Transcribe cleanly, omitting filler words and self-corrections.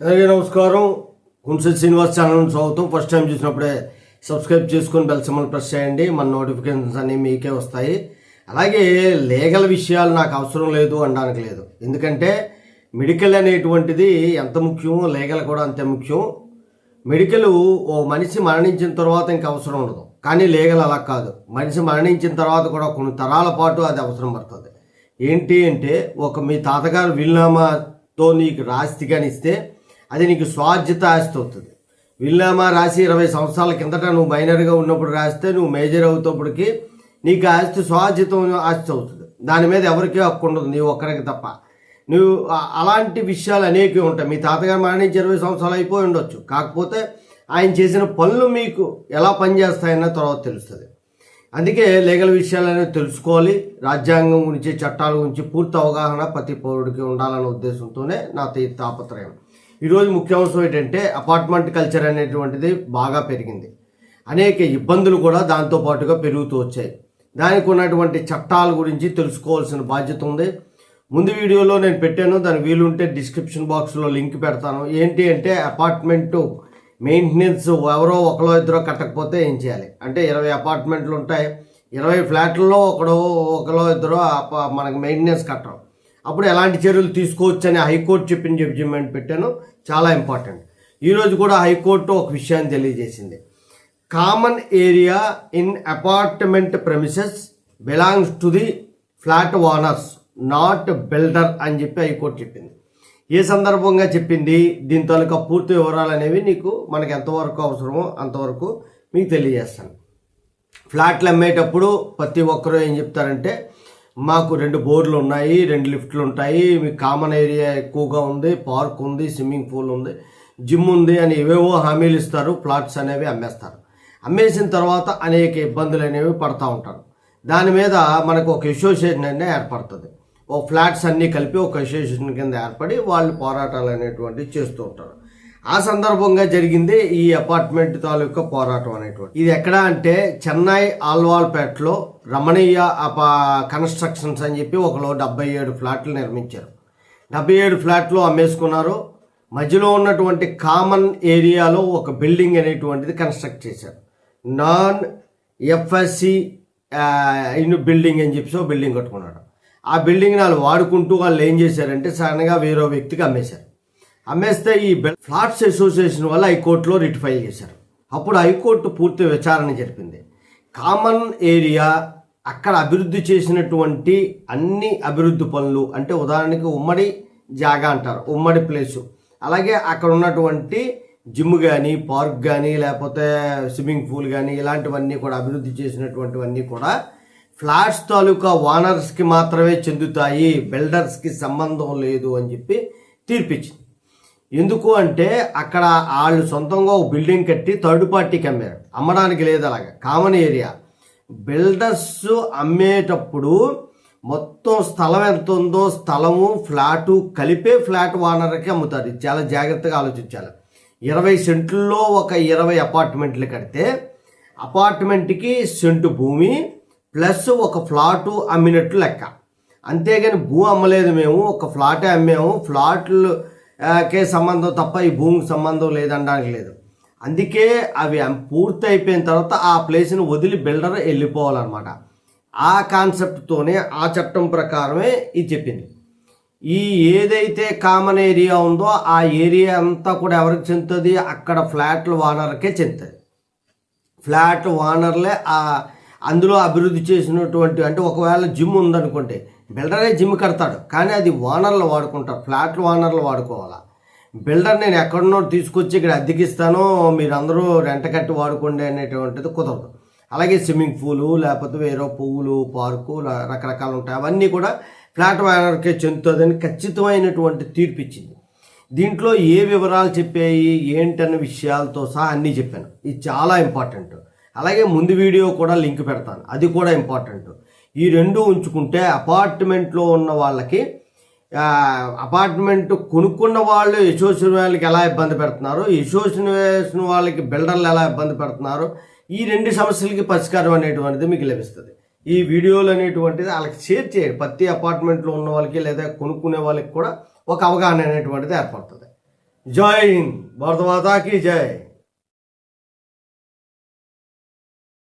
అలాగే నమస్కారం. గుంసెల్ శ్రీనివాస్ ఛానల్ స్వాగతం. ఫస్ట్ టైం చూసినప్పుడే సబ్స్క్రైబ్ చేసుకొని బెల్ సింబల్ ప్రెస్ చేయండి. మన నోటిఫికేషన్స్ అన్నీ మీకే వస్తాయి. అలాగే లీగల్ విషయాలు నాకు అవసరం లేదు అనడానికి లేదు. ఎందుకంటే మెడికల్ అనేటువంటిది ఎంత ముఖ్యమో లీగల్ కూడా అంతే ముఖ్యం. మెడికల్ ఓ మనిషి మరణించిన తర్వాత ఇంక అవసరం ఉండదు, కానీ లీగల్ అలా కాదు. మనిషి మరణించిన తర్వాత కూడా కొన్ని తరాల పాటు అది అవసరం పడుతుంది. ఏంటి అంటే మీ తాతగారు వీలునామాతో నీకు రాస్తి కానిస్తే అది నీకు స్వార్జిత ఆస్తి అవుతుంది. వీలునామా రాసి 20 సంవత్సరాల కిందట నువ్వు మైనర్గా ఉన్నప్పుడు రాస్తే నువ్వు మేజర్ అవుతప్పటికి నీకు ఆస్తి స్వార్జితం ఆస్తి అవుతుంది. దాని మీద ఎవరికీ హక్కు ఉండదు, నీవు ఒక్కరికి తప్ప. నువ్వు అలాంటి విషయాలు అనేవి ఉంటాయి. మీ తాతగారు మరణించి 20 సంవత్సరాలు అయిపోయి ఉండొచ్చు, కాకపోతే ఆయన చేసిన పనులు మీకు ఎలా పనిచేస్తాయన్న తర్వాత తెలుస్తుంది. అందుకే లీగల్ విషయాలు అనేవి తెలుసుకోవాలి. రాజ్యాంగం గురించి, చట్టాల గురించి పూర్తి అవగాహన ప్రతి పౌరుడికి ఉండాలనే ఉద్దేశంతోనే నా తాపత్రయం. ఈరోజు ముఖ్యాంశం ఏంటంటే అపార్ట్మెంట్ కల్చర్ అనేటువంటిది బాగా పెరిగింది. అనేక ఇబ్బందులు కూడా దాంతోపాటుగా పెరుగుతూ వచ్చాయి. దానికి ఉన్నటువంటి చట్టాల గురించి తెలుసుకోవాల్సిన బాధ్యత ఉంది. ముందు వీడియోలో నేను పెట్టాను, దాని వీలుంటే డిస్క్రిప్షన్ బాక్స్లో లింక్ పెడతాను. ఏంటి అంటే అపార్ట్మెంటు మెయింటెనెన్స్ ఎవరో ఒకరో ఇద్దరో కట్టకపోతే ఏం చేయాలి అంటే 20 అపార్ట్మెంట్లు ఉంటాయి, 20 ఫ్లాట్లలో ఒకరో ఇద్దరో మనకు మెయింటెనెన్స్ కట్టరు. అప్పుడు ఎలాంటి చర్యలు తీసుకోవచ్చు అని హైకోర్టు చెప్పిన జడ్జిమెంట్ పెట్టాను, చాలా ఇంపార్టెంట్. ఈరోజు కూడా హైకోర్టు ఒక విషయాన్ని తెలియజేసింది. Common area in apartment premises belongs to the flat owners not builder అని చెప్పి హైకోర్టు చెప్పింది. ఏ సందర్భంగా చెప్పింది, దీని తాలూకా పూర్తి వివరాలు అనేవి మనకు ఎంతవరకు అవసరమో అంతవరకు మీకు తెలియజేస్తాను. ఫ్లాట్లు అమ్మేటప్పుడు ప్రతి ఒక్కరూ ఏం చెప్తారంటే, మాకు 2 బోర్లు ఉన్నాయి, 2 లిఫ్ట్లు ఉంటాయి, మీకు కామన్ ఏరియా ఎక్కువగా ఉంది, పార్క్ ఉంది, స్విమ్మింగ్ పూల్ ఉంది, జిమ్ ఉంది అని ఏవేవో హామీలు ఇస్తారు. ప్లాట్స్ అనేవి అమ్మేస్తారు. అమ్మేసిన తర్వాత అనేక ఇబ్బందులు అనేవి పడతా ఉంటారు. దాని మీద మనకు ఒక అసోసియేషన్ అనేది ఏర్పడుతుంది. ఓ ఫ్లాట్స్ అన్నీ కలిపి ఒక అసోసియేషన్ కింద ఏర్పడి వాళ్ళు పోరాటాలు అనేటువంటివి చేస్తూ ఉంటారు. ఆ సందర్భంగా జరిగింది ఈ అపార్ట్మెంట్ తాలూకా పోరాటం అనేటువంటి. ఇది ఎక్కడ అంటే చెన్నై ఆల్వాల్పేటలో రమణీయ కన్స్ట్రక్షన్స్ అని చెప్పి ఒకలో 77 ఫ్లాట్లు నిర్మించారు. 77 ఫ్లాట్లు అమ్మేసుకున్నారు. మధ్యలో ఉన్నటువంటి కామన్ ఏరియాలో ఒక బిల్డింగ్ అనేటువంటిది కన్స్ట్రక్ట్ చేశారు. నాన్ ఎఫ్ఎస్సి బిల్డింగ్ అని చెప్పి బిల్డింగ్ కట్టుకున్నాడు. ఆ బిల్డింగ్ వాళ్ళు వాడుకుంటూ వాళ్ళు ఏం చేశారంటే సడన్గా వేరే వ్యక్తికి అమ్మేశారు. అమ్మేస్తే ఈ ఫ్లాట్స్ అసోసియేషన్ వల్ల హైకోర్టులో రిట్ ఫైల్ చేశారు. అప్పుడు హైకోర్టు పూర్తి విచారణ జరిపింది. కామన్ ఏరియా అక్కడ అభివృద్ధి చేసినటువంటి అన్ని అభివృద్ధి పనులు అంటే ఉదాహరణకి ఉమ్మడి జాగా అంటారు, ఉమ్మడి ప్లేసు, అలాగే అక్కడ ఉన్నటువంటి జిమ్ కానీ, పార్క్ కానీ, లేకపోతే స్విమ్మింగ్ పూల్ కానీ ఇలాంటివన్నీ కూడా అభివృద్ధి చేసినటువంటివన్నీ కూడా ఫ్లాట్స్ తాలూకా ఓనర్స్కి మాత్రమే చెందుతాయి, బిల్డర్స్కి సంబంధం లేదు అని చెప్పి తీర్పిచ్చింది. ఎందుకు అంటే అక్కడ వాళ్ళు సొంతంగా ఒక బిల్డింగ్ కట్టి థర్డ్ పార్టీకి అమ్మారు, అమ్మడానికి లేదు. అలాగా కామన్ ఏరియా బిల్డర్స్ అమ్మేటప్పుడు మొత్తం స్థలం ఎంత ఉందో స్థలము ఫ్లాటు కలిపే ఫ్లాట్ ఓనర్కి అమ్ముతారు. ఇది చాలా జాగ్రత్తగా ఆలోచించాలి. 20 సెంట్లలో ఒక 20 అపార్ట్మెంట్లు కడితే అపార్ట్మెంట్కి సెంటు భూమి ప్లస్ ఒక ఫ్లాటు అమ్మినట్లు లెక్క. అంతేగాని భూ అమ్మలేదు, మేము ఒక ఫ్లాటే అమ్మాము, ఫ్లాట్లకే సంబంధం తప్ప ఈ భూమికి సంబంధం లేదనడానికి లేదు. అందుకే అవి పూర్తి అయిపోయిన తర్వాత ఆ ప్లేస్ని వదిలి బిల్డర్ వెళ్ళిపోవాలన్నమాట. ఆ కాన్సెప్ట్తోనే ఆ చట్టం ప్రకారమే ఇది చెప్పింది. ఈ ఏదైతే కామన్ ఏరియా ఉందో ఆ ఏరియా అంతా కూడా ఎవరికి చెందుతుంది, అక్కడ ఫ్లాట్ల ఓనర్కే చెందుతుంది. ఫ్లాట్ ఓనర్లే అందులో అభివృద్ధి చేసినటువంటి అంటే ఒకవేళ జిమ్ ఉందనుకోండి, బిల్డరే జిమ్ కడతాడు, కానీ అది ఓనర్లు వాడుకుంటారు, ఫ్లాట్లు ఓనర్లు వాడుకోవాలా. బిల్డర్ నేను ఎక్కడనో తీసుకొచ్చి ఇక్కడ అద్దెకిస్తానో మీరు అందరూ రెంట కట్టి వాడుకోండి అనేటువంటిది కుదరదు. అలాగే స్విమ్మింగ్ పూలు లేకపోతే వేరే పువ్వులు, పార్కు రకరకాలు ఉంటాయి, అవన్నీ కూడా ఫ్లాట్ ఓనర్కే చెందుతుందని ఖచ్చితమైనటువంటి తీర్పు ఇచ్చింది. దీంట్లో ఏ వివరాలు చెప్పాయి ఏంటన్న విషయాలతో సహా అన్నీ చెప్పాను. ఇది చాలా ఇంపార్టెంట్. అలాగే ముందు వీడియో కూడా లింక్ పెడతాను, అది కూడా ఇంపార్టెంట్. ఈ 2 ఉంచుకుంటే అపార్ట్మెంట్లో ఉన్న వాళ్ళకి, అపార్ట్మెంట్ కొనుక్కున్న వాళ్ళు అసోసియేషన్ వాళ్ళకి ఎలా ఇబ్బంది పెడుతున్నారు, అసోసియేషన్ వాళ్ళకి బిల్డర్లు ఎలా ఇబ్బంది పెడుతున్నారు, ఈ 2 సమస్యలకి పరిష్కారం అనేటువంటిది మీకు లభిస్తుంది. ఈ వీడియోలు అనేటువంటిది వాళ్ళకి షేర్ చేయండి. ప్రతి అపార్ట్మెంట్లో ఉన్న వాళ్ళకి లేదా కొనుక్కునే వాళ్ళకి కూడా ఒక అవగాహన అనేటువంటిది ఏర్పడుతుంది. జై హింద్, భారత మాతాకి జై.